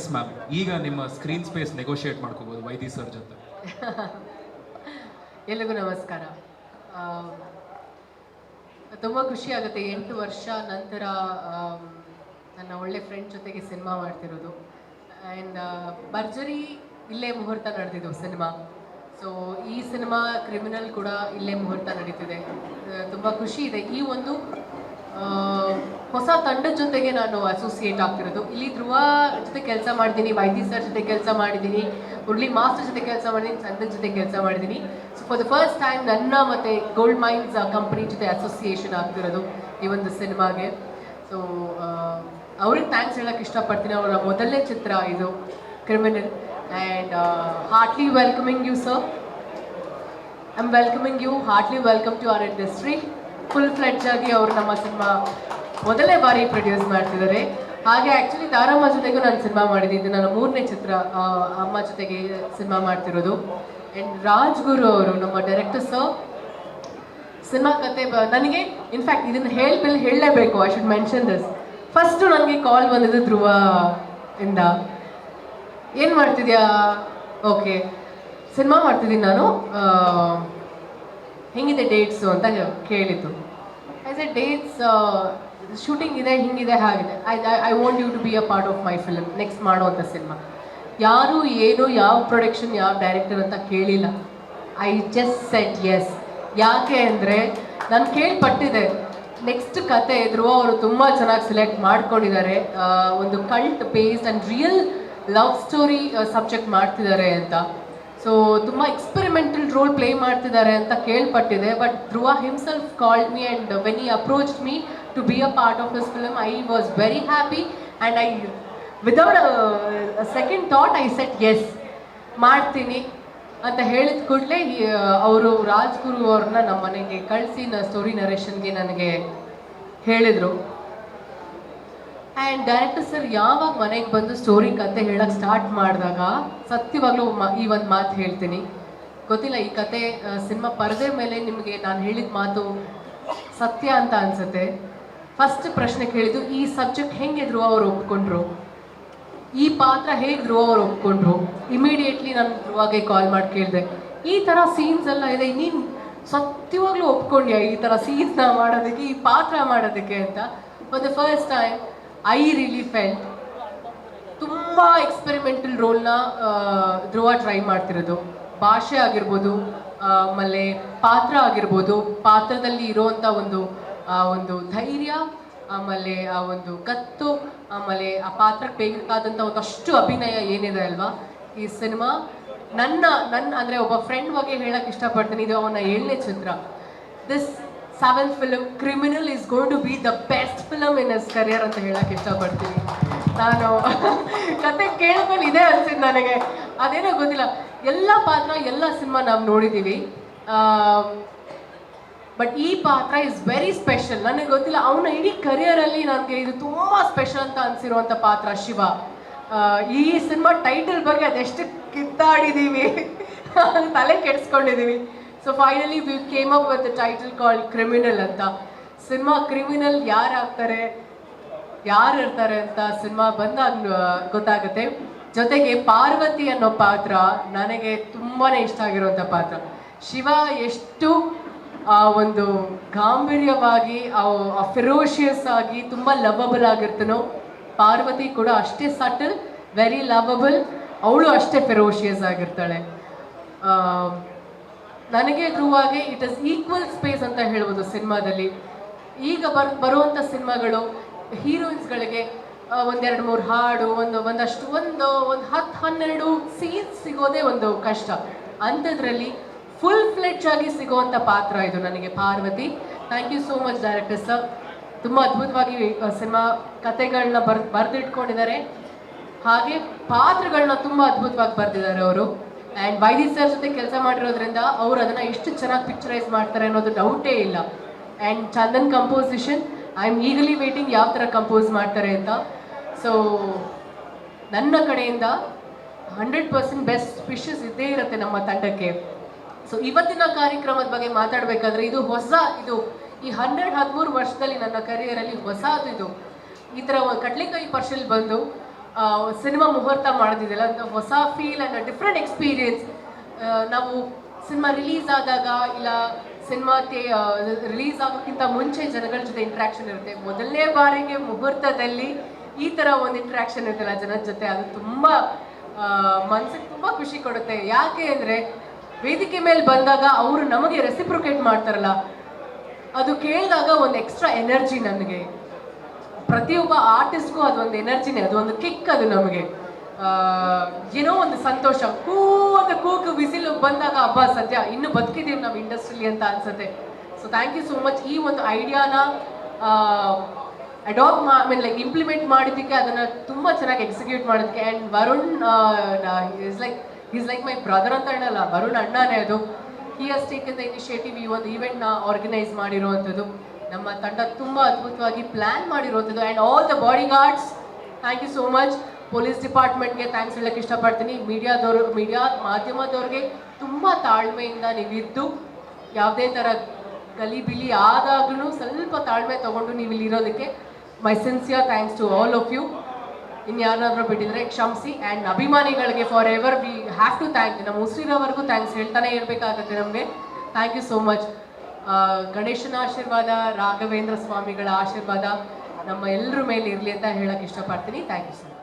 Yes ma'am, ಈಗ ನಿಮ್ಮ screen space negotiate ಮಾಡ್ಕೋಬೋದು ವೈದಿ ಸರ್ ಜೊತೆ. ಎಲ್ಲಿಗೂ ನಮಸ್ಕಾರ. ತುಂಬ ಖುಷಿ ಆಗುತ್ತೆ 8 ವರ್ಷ ನಂತರ ನನ್ನ ಒಳ್ಳೆ ಫ್ರೆಂಡ್ ಜೊತೆಗೆ ಸಿನಿಮಾ ಮಾಡ್ತಿರೋದು. ಆ್ಯಂಡ್ ಭರ್ಜರಿ ಇಲ್ಲೇ ಮುಹೂರ್ತ ನಡೆದಿದ್ದು ಸಿನಿಮಾ. ಸೊ ಈ ಸಿನಿಮಾ ಕ್ರಿಮಿನಲ್ ಕೂಡ ಇಲ್ಲೇ ಮುಹೂರ್ತ ನಡೀತಿದೆ. ತುಂಬ ಖುಷಿ ಇದೆ. ಈ ಒಂದು ಹೊಸ ತಂಡದ ಜೊತೆಗೆ ನಾನು ಅಸೋಸಿಯೇಟ್ ಆಗ್ತಿರೋದು. ಇಲ್ಲಿ ಧ್ರುವ ಜೊತೆ ಕೆಲಸ ಮಾಡಿದ್ದೀನಿ, ವೈದಿ ಸರ್ ಜೊತೆ ಕೆಲಸ ಮಾಡಿದ್ದೀನಿ, ಮುರಳಿ ಮಾಸ್ಟರ್ ಜೊತೆ ಕೆಲಸ ಮಾಡಿದ್ದೀನಿ, ಚಂದನ್ ಜೊತೆ ಕೆಲಸ ಮಾಡಿದ್ದೀನಿ. So for the first time ನನ್ನ ಮತ್ತು ಗೋಲ್ಡ್ ಮೈನ್ಸ್ ಕಂಪ್ನಿ ಜೊತೆ ಅಸೋಸಿಯೇಷನ್ ಆಗ್ತಿರೋದು ಈ ಒಂದು ಸಿನಿಮಾಗೆ. ಸೊ ಅವ್ರಿಗೆ ಥ್ಯಾಂಕ್ಸ್ ಹೇಳೋಕ್ಕೆ ಇಷ್ಟಪಡ್ತೀನಿ. ಅವರ ಮೊದಲನೇ ಚಿತ್ರ ಇದು Criminal. And heartly welcoming you sir. I am welcoming you, heartly welcome to our industry. Full fledge ಆಗಿ ಅವರು ನಮ್ಮ ಸಿನಿಮಾ ಮೊದಲನೇ ಬಾರಿ ಪ್ರೊಡ್ಯೂಸ್ ಮಾಡ್ತಿದ್ದಾರೆ. ಹಾಗೆ ಆ್ಯಕ್ಚುಲಿ ತಾರಮ್ಮ ಜೊತೆಗೂ ನಾನು ಸಿನಿಮಾ ಮಾಡಿದ್ದೀನಿ. ನನ್ನ 3ನೇ ಚಿತ್ರ ಅಮ್ಮ ಜೊತೆಗೆ ಸಿನಿಮಾ ಮಾಡ್ತಿರೋದು. ಆ್ಯಂಡ್ ರಾಜ್ಗುರು ಅವರು ನಮ್ಮ ಡೈರೆಕ್ಟರ್ ಸರ್. ಸಿನಿಮಾ ಕತೆ ನನಗೆ ಇನ್ಫ್ಯಾಕ್ಟ್ ಇದನ್ನು ಹೇಳಲೇಬೇಕು, I should mention this. First ನನಗೆ ಕಾಲ್ ಬಂದಿದ್ದು ಧ್ರುವ ಇಂದ, ಏನು ಮಾಡ್ತಿದ್ಯಾ? ಓಕೆ, ಸಿನಿಮಾ ಮಾಡ್ತಿದ್ದೀನಿ ನಾನು, ಹೆಂಗಿದೆ ಡೇಟ್ಸು ಅಂತ ಕೇಳಿದ್ದು. ಆ್ಯಸ್ ಎ ಡೇಟ್ಸ್ ಶೂಟಿಂಗ್ ಇದೆ, ಹಿಂಗಿದೆ, ಹಾಗಿದೆ. I want you to be a part of my film, next ಮಾಡುವಂಥ ಸಿನಿಮಾ. ಯಾರು ಏನು ಯಾವ ಪ್ರೊಡಕ್ಷನ್ ಯಾವ ಡೈರೆಕ್ಟರ್ ಅಂತ ಕೇಳಿಲ್ಲ. I just said yes. ಯಾಕೆ ಅಂದರೆ ನಾನು ಕೇಳ್ಪಟ್ಟಿದ್ದೆ ನೆಕ್ಸ್ಟ್ ಕತೆ ಧ್ರುವ ಅವರು ತುಂಬ ಚೆನ್ನಾಗಿ ಸೆಲೆಕ್ಟ್ ಮಾಡ್ಕೊಂಡಿದ್ದಾರೆ. ಒಂದು cult based and real love story subject ಮಾಡ್ತಿದ್ದಾರೆ ಅಂತ. ಸೊ ತುಂಬ ಎಕ್ಸ್ಪೆರಿಮೆಂಟಲ್ ರೋಲ್ ಪ್ಲೇ ಮಾಡ್ತಿದ್ದಾರೆ ಅಂತ ಕೇಳ್ಪಟ್ಟಿದೆ. But Dhruva himself called me and when he approached me to be a part of this film, I was very happy. And I without second thought I said yes, ಮಾಡ್ತೀನಿ ಅಂತ ಹೇಳಿದ ಕೂಡಲೇ ಅವರು ರಾಜ್ಗುರು ಅವ್ರನ್ನ ನಮ್ಮ ಮನೆಗೆ ಕಳಿಸಿ ಸ್ಟೋರಿ ನರೇಷನ್ಗೆ ನನಗೆ ಹೇಳಿದರು. ಆ್ಯಂಡ್ ಡೈರೆಕ್ಟರ್ ಸರ್ ಯಾವಾಗ ಮನೆಗೆ ಬಂದು ಸ್ಟೋರಿ ಕತೆ ಹೇಳಕ್ಕೆ ಸ್ಟಾರ್ಟ್ ಮಾಡಿದಾಗ ಸತ್ಯವಾಗ್ಲೂ ಈ ಒಂದು ಮಾತು ಹೇಳ್ತೀನಿ. ಗೊತ್ತಿಲ್ಲ, ಈ ಕತೆ ಸಿನಿಮಾ ಪರದೆ ಮೇಲೆ ನಿಮಗೆ ನಾನು ಹೇಳಿದ ಮಾತು ಸತ್ಯ ಅಂತ ಅನಿಸುತ್ತೆ. ಫಸ್ಟ್ ಪ್ರಶ್ನೆ ಕೇಳಿದ್ದು, ಈ ಸಬ್ಜೆಕ್ಟ್ ಹೆಂಗೆ ಧ್ರುವ ಅವರು ಒಪ್ಕೊಂಡ್ರು, ಈ ಪಾತ್ರ ಹೇಗೆ ಧ್ರುವ ಅವರು ಒಪ್ಕೊಂಡ್ರು. ಇಮಿಡಿಯೇಟ್ಲಿ ನಾನು ಧ್ರುವಾಗೆ ಕಾಲ್ ಮಾಡಿ ಕೇಳಿದೆ, ಈ ಥರ ಸೀನ್ಸ್ ಎಲ್ಲ ಇದೆ, ನೀನು ಸತ್ಯವಾಗ್ಲೂ ಒಪ್ಕೊಂಡ್ಯಾ ಈ ಥರ ಸೀನ್ಸ್ನ ಮಾಡೋದಕ್ಕೆ, ಈ ಪಾತ್ರ ಮಾಡೋದಕ್ಕೆ ಅಂತ. For the first time I really felt ತುಂಬ ಎಕ್ಸ್ಪೆರಿಮೆಂಟಲ್ ರೋಲ್ನ ಧ್ರುವ ಟ್ರೈ ಮಾಡ್ತಿರೋದು. ಭಾಷೆ ಆಗಿರ್ಬೋದು, ಆಮೇಲೆ ಪಾತ್ರ ಆಗಿರ್ಬೋದು, ಪಾತ್ರದಲ್ಲಿ ಇರೋವಂಥ ಒಂದು ಧೈರ್ಯ, ಆಮೇಲೆ ಆ ಒಂದು ಕತ್ತು, ಆಮೇಲೆ ಆ ಪಾತ್ರಕ್ಕೆ ಬೇಕಾದಂಥ ಒಂದಷ್ಟು ಅಭಿನಯ ಏನಿದೆ ಅಲ್ವಾ ಈ ಸಿನಿಮಾ. ನನ್ನ ಅಂದರೆ ಒಬ್ಬ ಫ್ರೆಂಡ್ ಬಗ್ಗೆ ಹೇಳಕ್ಕೆ ಇಷ್ಟಪಡ್ತೀನಿ, ಇದು ಅವನ 7ನೇ ಚಿತ್ರ. This 7th film criminal is going to be the best film in his career ಅಂತ ಹೇಳಕ್ಕೆ ಇಷ್ಟಪಡ್ತೀನಿ. ನಾನು ಕತೆ ಕೇಳಿದ್ಮೇಲೆ ಇದೇ ಅನ್ಸಿದ್ದು ನನಗೆ. ಅದೇನೋ ಗೊತ್ತಿಲ್ಲ, ಎಲ್ಲ ಪಾತ್ರ ಎಲ್ಲ ಸಿನಿಮಾ ನಾವು ನೋಡಿದ್ದೀವಿ, ಬಟ್ ಈ ಪಾತ್ರ ಇಸ್ ವೆರಿ ಸ್ಪೆಷಲ್. ನನಗೆ ಗೊತ್ತಿಲ್ಲ, ಅವನ ಇಡೀ ಕರಿಯರಲ್ಲಿ ನನಗೆ ಇದು ತುಂಬ ಸ್ಪೆಷಲ್ ಅಂತ ಅನಿಸಿರುವಂಥ ಪಾತ್ರ ಶಿವ. ಈ ಸಿನಿಮಾ ಟೈಟಲ್ ಬಗ್ಗೆ ಅದೆಷ್ಟು ಕಿತ್ತಾಡಿದ್ದೀವಿ, ತಲೆ ಕೆಡಿಸ್ಕೊಂಡಿದ್ದೀವಿ. So finally we came up with the title called criminal ಅಂತ. ಸಿನಿಮಾ ಕ್ರಿಮಿನಲ್ ಯಾರಾಗ್ತಾರೆ, ಯಾರು ಇರ್ತಾರೆ ಅಂತ ಸಿನಿಮಾ ಬಂದಾಗ ಗೊತ್ತಾಗುತ್ತೆ. ಜೊತೆಗೆ ಪಾರ್ವತಿ ಅನ್ನೋ ಪಾತ್ರ ನನಗೆ ತುಂಬಾ ಇಷ್ಟ ಆಗಿರುವಂಥ ಪಾತ್ರ. ಶಿವ ಎಷ್ಟು ಒಂದು ಗಾಂಭೀರ್ಯವಾಗಿ ಫೆರೋಷಿಯಸ್ ಆಗಿ ತುಂಬ ಲವಬಲ್ ಆಗಿರ್ತಾನೋ, ಪಾರ್ವತಿ ಕೂಡ ಅಷ್ಟೇ ಸಟಲ್, ವೆರಿ ಲವಬಲ್, ಅವಳು ಅಷ್ಟೇ ಫೆರೋಷಿಯಸ್ ಆಗಿರ್ತಾಳೆ. ನನಗೆ ಧ್ರುವಾಗೆ ಇಟ್ ಇಸ್ ಈಕ್ವಲ್ ಸ್ಪೇಸ್ ಅಂತ ಹೇಳ್ಬೋದು ಸಿನಿಮಾದಲ್ಲಿ. ಈಗ ಬರುವಂಥ ಸಿನಿಮಾಗಳು ಹೀರೋಯಿನ್ಸ್ಗಳಿಗೆ 1-2-3 ಹಾಡು, ಒಂದಷ್ಟು 10-12 ಸೀನ್ಸ್ ಸಿಗೋದೇ ಒಂದು ಕಷ್ಟ. ಅಂಥದ್ರಲ್ಲಿ ಫುಲ್ ಫ್ಲೆಡ್ಜ್ ಆಗಿ ಸಿಗುವಂಥ ಪಾತ್ರ ಇದು ನನಗೆ Parvati. Thank you so much director sir. ತುಂಬ ಅದ್ಭುತವಾಗಿ ಸಿನಿಮಾ ಕತೆಗಳನ್ನ ಬರೆದಿಟ್ಕೊಂಡಿದ್ದಾರೆ, ಹಾಗೆ ಪಾತ್ರಗಳನ್ನ ತುಂಬ ಅದ್ಭುತವಾಗಿ ಬರೆದಿದ್ದಾರೆ ಅವರು. ಆ್ಯಂಡ್ ವೈದಿ ಸರ್ ಜೊತೆ ಕೆಲಸ ಮಾಡಿರೋದ್ರಿಂದ ಅವರು ಅದನ್ನು ಎಷ್ಟು ಚೆನ್ನಾಗಿ ಪಿಕ್ಚರೈಸ್ ಮಾಡ್ತಾರೆ ಅನ್ನೋದು ಡೌಟೇ ಇಲ್ಲ. And Chandan composition, I am eagerly waiting ಯಾವ ಥರ ಕಂಪೋಸ್ ಮಾಡ್ತಾರೆ ಅಂತ. ಸೊ ನನ್ನ ಕಡೆಯಿಂದ 100% ಬೆಸ್ಟ್ ವಿಶಸ್ ಇದ್ದೇ ಇರುತ್ತೆ ನಮ್ಮ ತಂಡಕ್ಕೆ. ಸೊ ಇವತ್ತಿನ ಕಾರ್ಯಕ್ರಮದ ಬಗ್ಗೆ ಮಾತಾಡಬೇಕಾದ್ರೆ ಇದು ಈ 13 ವರ್ಷದಲ್ಲಿ ನನ್ನ ಕರಿಯರಲ್ಲಿ ಹೊಸದು ಇದು. ಈ ಥರ ಕಡ್ಲೆಕಾಯಿ ಪರ್ಷಲ್ ಬಂದು ಸಿನಿಮಾ ಮುಹೂರ್ತ ಮಾಡೋದಿದೆಯಲ್ಲ ಒಂದು ಹೊಸ ಫೀಲ್ ಆ್ಯಂಡ್ ಡಿಫ್ರೆಂಟ್ ಎಕ್ಸ್ಪೀರಿಯನ್ಸ್. ನಾವು ಸಿನಿಮಾ ರಿಲೀಸ್ ಆದಾಗ ಇಲ್ಲ ಸಿನಿಮಾ ರಿಲೀಸ್ ಆಗೋಕ್ಕಿಂತ ಮುಂಚೆ ಜನಗಳ ಜೊತೆ ಇಂಟ್ರ್ಯಾಕ್ಷನ್ ಇರುತ್ತೆ. ಮೊದಲನೇ ಬಾರಿಗೆ ಮುಹೂರ್ತದಲ್ಲಿ ಈ ಥರ ಒಂದು ಇಂಟ್ರ್ಯಾಕ್ಷನ್ ಇರುತ್ತಲ್ಲ ಜನದ ಜೊತೆ, ಅದು ತುಂಬ ಮನಸ್ಸಿಗೆ ತುಂಬ ಖುಷಿ ಕೊಡುತ್ತೆ. ಯಾಕೆ ಅಂದರೆ ವೇದಿಕೆ ಮೇಲೆ ಬಂದಾಗ ಅವರು ನಮಗೆ ರೆಸಿಪ್ರೊಕೇಟ್ ಮಾಡ್ತಾರಲ್ಲ, ಅದು ಕೇಳಿದಾಗ ಒಂದು ಎಕ್ಸ್ಟ್ರಾ ಎನರ್ಜಿ. ನನಗೆ ಪ್ರತಿಯೊಬ್ಬ ಆರ್ಟಿಸ್ಟ್ಗೂ ಅದೊಂದು ಎನರ್ಜಿನೇ, ಅದೊಂದು ಕಿಕ್. ಅದು ನಮಗೆ ಏನೋ ಒಂದು ಸಂತೋಷ. ಅಂತ ಕೂಗು ಬಿಸಿಲು ಬಂದಾಗ ಹಬ್ಬ ಸದ್ಯ ಇನ್ನೂ ಬದುಕಿದ್ದೀವಿ ನಾವು ಇಂಡಸ್ಟ್ರಿಲಿ ಅಂತ ಅನ್ಸುತ್ತೆ. So thank you so much. ಈ ಒಂದು ಐಡಿಯಾನ ಲೈಕ್ ಇಂಪ್ಲಿಮೆಂಟ್ ಮಾಡಿದ್ದಕ್ಕೆ, ಅದನ್ನು ತುಂಬ ಚೆನ್ನಾಗಿ ಎಕ್ಸಿಕ್ಯೂಟ್ ಮಾಡೋದಕ್ಕೆ. And Varun is like my brother ಅಂತ ಹೇಳಲ್ಲ, ವರುಣ್ ಅಣ್ಣನೇ ಅದು. ಹಿ ಹಸ್ ಟೇಕನ್ ದ ಇನಿಷಿಯೇಟಿವ್ ಈ ಒಂದು ಈವೆಂಟ್ನ ಆರ್ಗನೈಸ್ ಮಾಡಿರುವಂಥದ್ದು. ನಮ್ಮ ತಂಡ ತುಂಬ ಅದ್ಭುತವಾಗಿ ಪ್ಲ್ಯಾನ್ ಮಾಡಿರುವಂಥದ್ದು. And all the body guards, thank you so much. Police ಡಿಪಾರ್ಟ್ಮೆಂಟ್ಗೆ ಥ್ಯಾಂಕ್ಸ್ ಹೇಳೋಕ್ಕೆ ಇಷ್ಟಪಡ್ತೀನಿ. ಮೀಡಿಯಾ ಮಾಧ್ಯಮದವ್ರಿಗೆ ತುಂಬ ತಾಳ್ಮೆಯಿಂದ ನೀವಿದ್ದು, ಯಾವುದೇ ಥರ ಗಲಿಬಿಲಿ ಆದಾಗ್ಲೂ ಸ್ವಲ್ಪ ತಾಳ್ಮೆ ತೊಗೊಂಡು ನೀವು ಇಲ್ಲಿರೋದಕ್ಕೆ my sincere thanks to all of you. ಇನ್ಯಾರಾದ್ರೂ ಬಿಟ್ಟಿದ್ರೆ ಕ್ಷಮಿಸಿ. ಆ್ಯಂಡ್ ಅಭಿಮಾನಿಗಳಿಗೆ for ever we have to thank. ನಮ್ಮ ಉಸಿರಿರೋವರೆಗೂ ಥ್ಯಾಂಕ್ಸ್ ಹೇಳ್ತಾನೆ ಇರಬೇಕಾಗುತ್ತೆ ನಮಗೆ. Thank you so much. ಗಣೇಶನ ಆಶೀರ್ವಾದ, ರಾಘವೇಂದ್ರ ಸ್ವಾಮಿಗಳ ಆಶೀರ್ವಾದ ನಮ್ಮ ಎಲ್ಲರ ಮೇಲೆ ಇರಲಿ ಅಂತ ಹೇಳಕ್ಕೆ ಇಷ್ಟಪಡ್ತೀನಿ. Thank you sir.